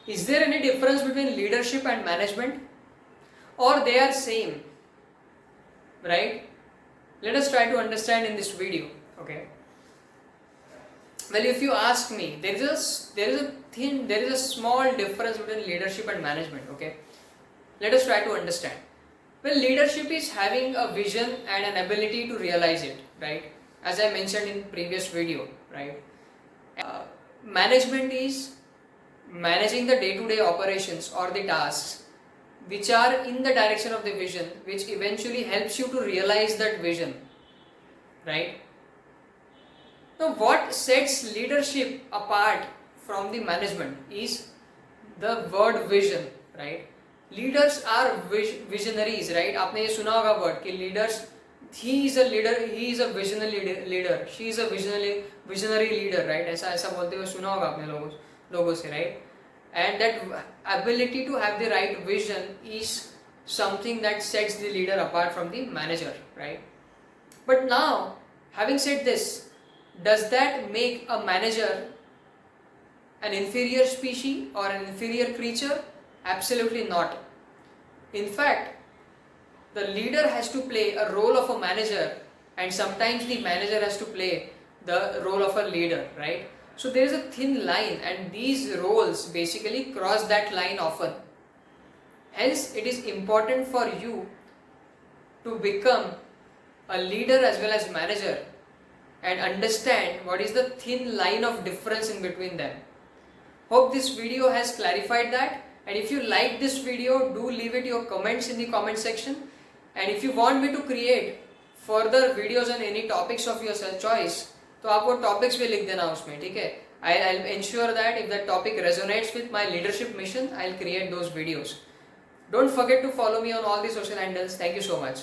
Is there any difference between leadership and management, or they are same, right? Let us try to understand in this video. Okay, well, if you ask me, there is a small difference between leadership and management. Okay, let us try to understand. Well, leadership is having a vision and an ability to realize it, right? As I mentioned in previous video, right? Management is managing the day-to-day operations or the tasks which are in the direction of the vision, which eventually helps you to realize that vision, right? Now, what sets leadership apart from the management is the word vision, right? Leaders are visionaries, right? आपने ये सुना होगा word कि leaders, he is a leader, he is a visionary leader, she is a visionary leader, right? ऐसा बोलते हुए सुना होगा आपने लोगों से, right? And that ability to have the right vision is something that sets the leader apart from the manager, right? But now, having said this, does that make a manager an inferior species or an inferior creature? Absolutely not. In fact, the leader has to play a role of a manager, and sometimes the manager has to play the role of a leader, right? So there is a thin line, and these roles basically cross that line often. Hence, it is important for you to become a leader as well as manager and understand what is the thin line of difference in between them. Hope this video has clarified that, and if you like this video, do leave it your comments in the comment section, and if you want me to create further videos on any topics of your choice, तो आप वो topics भी लिख देना उसमें, ठीक है? I'll ensure that if that topic resonates with my leadership mission, I'll create those videos. Don't forget to follow me on all the social handles. Thank you so much.